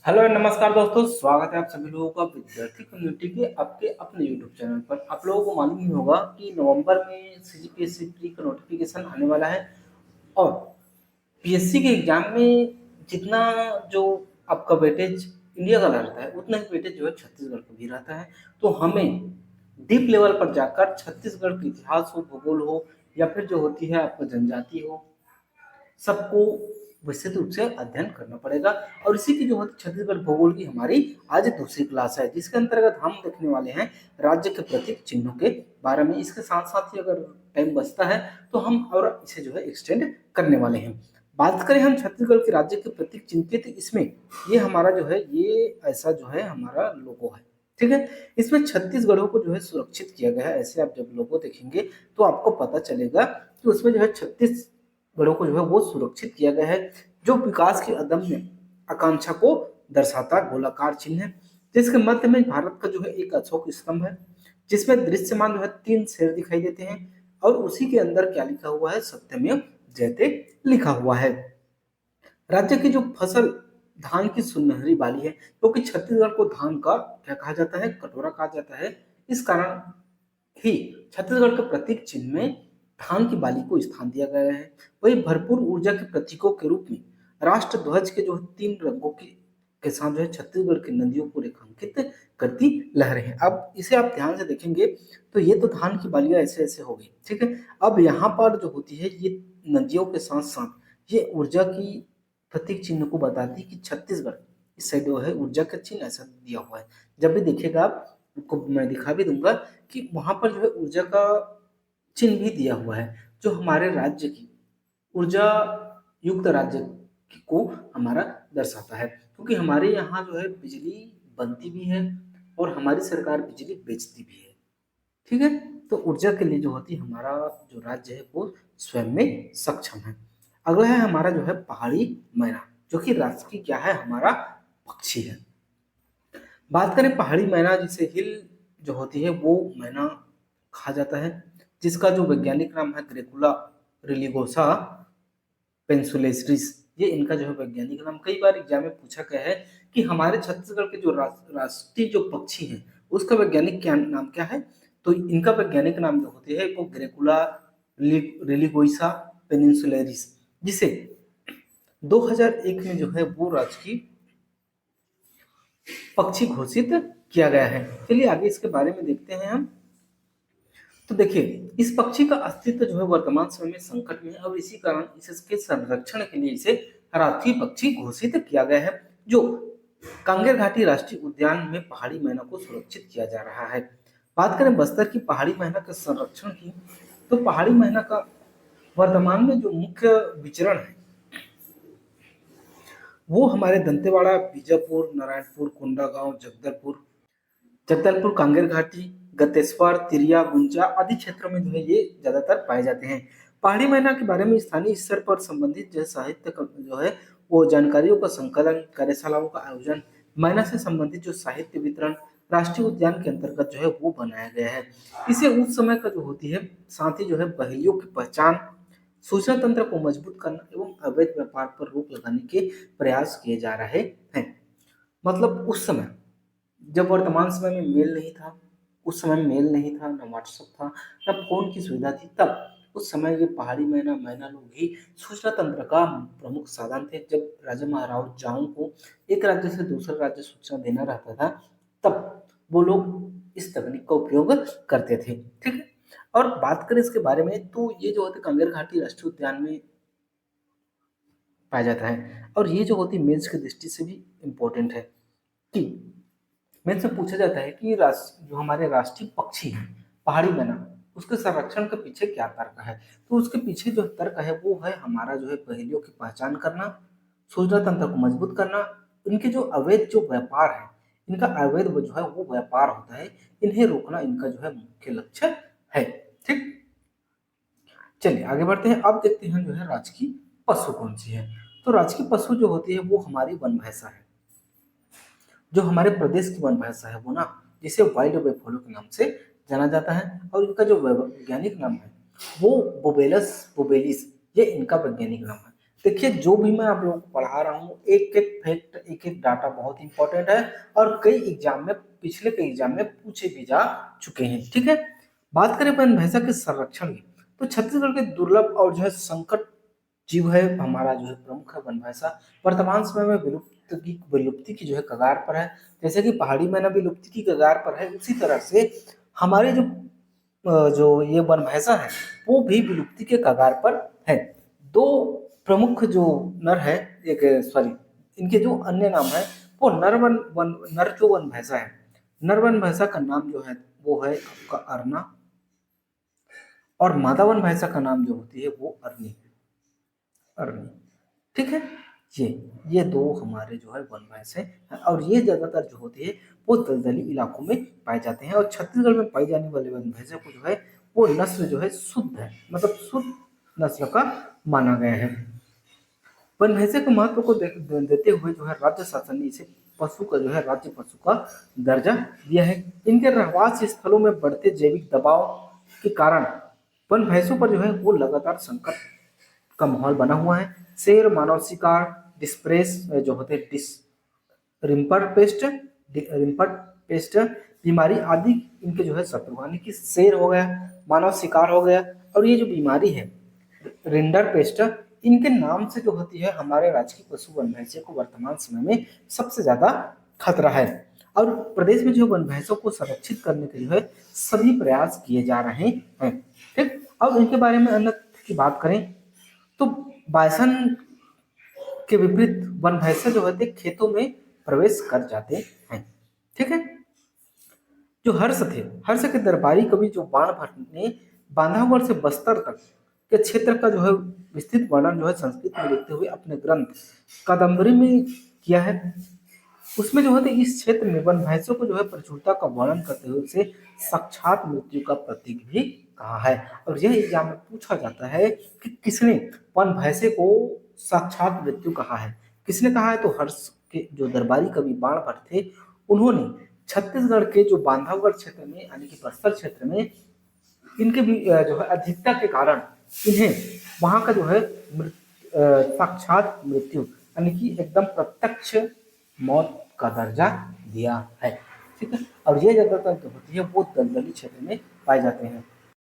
Hello नमस्कार दोस्तों, स्वागत है आप सभी लोगों का विद्यार्थी कम्युनिटी के आपके अपने यूट्यूब चैनल पर। आप लोगों को मालूम ही होगा कि नवंबर में सीजीपीएससी प्री का नोटिफिकेशन आने वाला है और पीएससी के एग्जाम में जितना जो आपका वेटेज इंडिया का रहता है उतना ही वेटेज जो है छत्तीसगढ़ का भी रहता है। तो हमें डीप लेवल पर जाकर छत्तीसगढ़ का इतिहास हो, भूगोल हो या फिर जो होती है आपका जनजाति हो, सबको विस्तृत रूप से अध्ययन करना पड़ेगा। और इसी की जो होती छत्तीसगढ़ भूगोल की हमारी आज दूसरी क्लास है, जिसके अंतर्गत हम देखने वाले हैं राज्य के प्रतीक चिन्हों के बारे में। इसके साथ साथ ही अगर टाइम बचता है तो हम और इसे जो है एक्सटेंड करने वाले हैं। बात करें हम छत्तीसगढ़ के राज्य के प्रतीक चिन्ह की, तो इसमें ये हमारा जो है ये ऐसा जो है हमारा लोगो है। ठीक है, इसमें छत्तीसगढ़ों को जो है सुरक्षित किया गया है। ऐसे आप जब लोगो देखेंगे तो आपको पता चलेगा कि उसमें जो है 36 गढ़ों को जो है वो सुरक्षित किया गया है, जो विकास की अदम्य आकांक्षा को दर्शाता गोलाकार चिन्ह है, जिसके मध्य में भारत का जो है एक अशोक स्तंभ है, जिसमें दृश्यमान जो है 3 शेर दिखाई देते हैं और उसी के अंदर क्या लिखा हुआ है, सत्यमेव जयते लिखा हुआ है। राज्य की जो फसल धान की सुनहरी बाली है, क्योंकि छत्तीसगढ़ को धान का क्या कहा जाता है, कटोरा कहा जाता है। इस कारण ही छत्तीसगढ़ के प्रतीक चिन्ह में धान की बाली को स्थान दिया गया है। वही भरपूर ऊर्जा के प्रतीकों के रूप में राष्ट्र ध्वज के जो 3 रंगों के साथ जो है छत्तीसगढ़ की नदियों को रेखांकित करती लहरें हैं। अब इसे आप ध्यान से देखेंगे तो ये तो धान की बालियां ऐसे ऐसे हो गई, ठीक है। अब यहाँ पर जो होती है ये नदियों के साथ साथ ये ऊर्जा की प्रतीक चिन्ह को बताती है कि छत्तीसगढ़ इस साइड जो है ऊर्जा का चिन्ह ऐसा दिया हुआ है। जब भी देखिएगा आपको मैं दिखा भी दूंगा कि वहां पर जो है ऊर्जा का चिन्ह भी दिया हुआ है, जो हमारे राज्य की ऊर्जा युक्त राज्य को हमारा दर्शाता है। क्योंकि हमारे यहाँ जो है बिजली बनती भी है और हमारी सरकार बिजली बेचती भी है। ठीक है, तो ऊर्जा के लिए जो होती है हमारा जो राज्य है वो स्वयं में सक्षम है। अगला है हमारा जो है पहाड़ी मैना, जो कि राष्ट्र की क्या है, हमारा पक्षी है। बात करें पहाड़ी मैना, जिसे हिल जो होती है वो मैना कहा जाता है, जिसका जो वैज्ञानिक नाम है ग्रेकुला रिलिगोसा पेंसुलेस्ट्रिस। ये इनका जो है वैज्ञानिक नाम कई बार एग्जाम में पूछा गया है कि हमारे छत्तीसगढ़ के जो राष्ट्रीय जो पक्षी है उसका वैज्ञानिक क्या नाम क्या है। तो इनका वैज्ञानिक नाम जो होते हैं वो ग्रेकुला रिलिगोइसा पेनिनसुलेरिस, जिसे 2001 में जो है वो राजकीय पक्षी घोषित किया गया है। चलिए आगे इसके बारे में देखते हैं हम। तो देखिए इस पक्षी का अस्तित्व जो है वर्तमान समय में संकट में है और इसी कारण इसके संरक्षण के लिए इसे राष्ट्रीय पक्षी घोषित किया गया है, जो कांगेर घाटी राष्ट्रीय उद्यान में पहाड़ी मैना को सुरक्षित किया जा रहा है। बात करें बस्तर की पहाड़ी मैना के संरक्षण की, तो पहाड़ी मैना का वर्तमान में जो मुख्य विचरण है वो हमारे दंतेवाड़ा, बीजापुर, नारायणपुर, कोंडागांव, जगदलपुर, कांगेर घाटी, गतेश्वर, तिरिया, गुंजा आदि क्षेत्रों में जो है ये ज्यादातर पाए जाते हैं। पहाड़ी मैना के बारे में स्थानीय स्तर पर संबंधित जो साहित्य का जो है वो जानकारियों का संकलन, कार्यशालाओं का आयोजन, मैना से संबंधित जो साहित्य वितरण राष्ट्रीय उद्यान के अंतर्गत जो है वो बनाया गया है। इसे उस समय का जो होती है साथ ही जो है पहेलियों की पहचान, सूचना तंत्र को मजबूत करना एवं अवैध व्यापार पर रोक लगाने के प्रयास किए जा रहे हैं। मतलब उस समय जब वर्तमान समय में मेल नहीं था, उस समय मेल नहीं था, ना व्हाट्सएप था, ना फोन की सुविधा थी, तब उस समय ये पहाड़ी मैना मैना लोग ही सूचना तंत्र का प्रमुख साधन थे। जब राजा महाराजाओं को एक राज्य से दूसरे राज्य सूचना देना रहता था तब वो लोग इस तकनीक का उपयोग करते थे। ठीक है, और बात करें इसके बारे में तो ये जो होते कांगेर घाटी राष्ट्रीय उद्यान में पाया जाता है और ये जो होती मेंस की दृष्टि से भी इम्पोर्टेंट है कि मेरे से पूछा जाता है कि जो हमारे राष्ट्रीय पक्षी है पहाड़ी मैना, उसके संरक्षण के पीछे क्या तर्क है। तो उसके पीछे जो तर्क है वो है हमारा जो है पहेलियों की पहचान करना, सूचना तंत्र को मजबूत करना, इनके जो अवैध जो व्यापार है, इनका अवैध जो है वो व्यापार होता है, इन्हें रोकना इनका जो है मुख्य लक्ष्य है। ठीक, चलिए आगे बढ़ते हैं। अब देखते हैं जो है राजकीय पशु कौन सी है। तो राजकीय पशु जो होती है वो हमारी वन भैंसा है, जो हमारे प्रदेश की वन भैंसा है वो ना, जिसे वाइल्ड बेफोलो के नाम से जाना जाता है। और इनका जो वैज्ञानिक नाम है वो बोबेलस बोबेलिस, ये इनका वैज्ञानिक नाम है। देखिए, जो भी मैं आप लोगों को पढ़ा रहा हूँ, एक एक फैक्ट, एक एक डाटा बहुत इंपॉर्टेंट है और कई एग्जाम में, पिछले कई एग्जाम में पूछे भी जा चुके हैं। ठीक है, बात करें वन भैंसा के संरक्षण की, तो छत्तीसगढ़ के दुर्लभ और जो है संकट जीव है हमारा जो है प्रमुख है वन भैंसा। वर्तमान समय में विलुप्ति की जो है कगार पर है। जैसे कि पहाड़ी मैना विलुप्ति की कगार पर है, उसी तरह से हमारे जो ये वन भैंसा है वो भी विलुप्ति के कगार पर है। दो प्रमुख जो नर है, एक सॉरी, इनके जो अन्य नाम है वो नर जो वन भैंसा है, नर वन भैंसा का नाम जो है वो है आपका अरना, और मादा वन भैंसा का नाम जो होती है वो अरनी। ठीक है, ये ये दो हमारे जो है वन भैंस हैं और ये ज्यादातर जो होती है वो दलदली इलाकों में पाए जाते हैं। और छत्तीसगढ़ में पाई जाने वाले वन भैंसे को जो है वो नस्ल जो है शुद्ध है, मतलब शुद्ध नस्ल का माना गया है। वन भैंसे के महत्व को देते हुए जो है राज्य शासन ने इसे पशु का जो है राज्य पशु का दर्जा दिया है। इनके रहवास स्थलों में बढ़ते जैविक दबाव के कारण वन भैंसों पर जो है वो लगातार संकट का माहौल बना हुआ है। शेर, मानव शिकार, डिस्प्रेस जो होते हैं रिम्पर्ट पेस्ट बीमारी आदि इनके जो है शत्रु, यानी कि शेर हो गया, मानव शिकार हो गया, और ये जो बीमारी है रिंडर पेस्ट, इनके नाम से जो होती है हमारे राज्य की पशु वन भैंसे को वर्तमान समय में सबसे ज्यादा खतरा है। और प्रदेश में जो वन भैंसों को संरक्षित करने के लिए सभी प्रयास किए जा रहे हैं। ठीक, अब इनके बारे में अन्य की बात करें तो बायसन के विपरीत वन भैंसे जो होते खेतों में प्रवेश कर जाते हैं। ठीक है, जो हर्ष के दरबारी कवि जो बाण भट्ट ने बांधावर से बस्तर तक के क्षेत्र का जो है विस्तृत वर्णन जो है संस्कृत में लिखते हुए अपने ग्रंथ कादम्बरी में किया है, उसमें जो है इस क्षेत्र में वन भैंसों को जो है प्रचुरता का वर्णन करते हुए उसे साक्षात मृत्यु का प्रतीक भी कहा है। और यह एग्जाम में पूछा जाता है कि किसने वन भैंसे को साक्षात मृत्यु कहा है। किसने कहा है, तो हर्ष के जो दरबारी कवि बाण भट्ट थे, उन्होंने छत्तीसगढ़ के जो बांधवगढ़ क्षेत्र में यानी कि बस्तर क्षेत्र में इनके भी जो है अधिकता के कारण इन्हें वहां का जो है साक्षात मृत्यु यानी कि एकदम प्रत्यक्ष मौत का दर्जा दिया है। ठीक है, और ये ज्यादातर जो होती है वो दलदली क्षेत्र में पाए जाते हैं।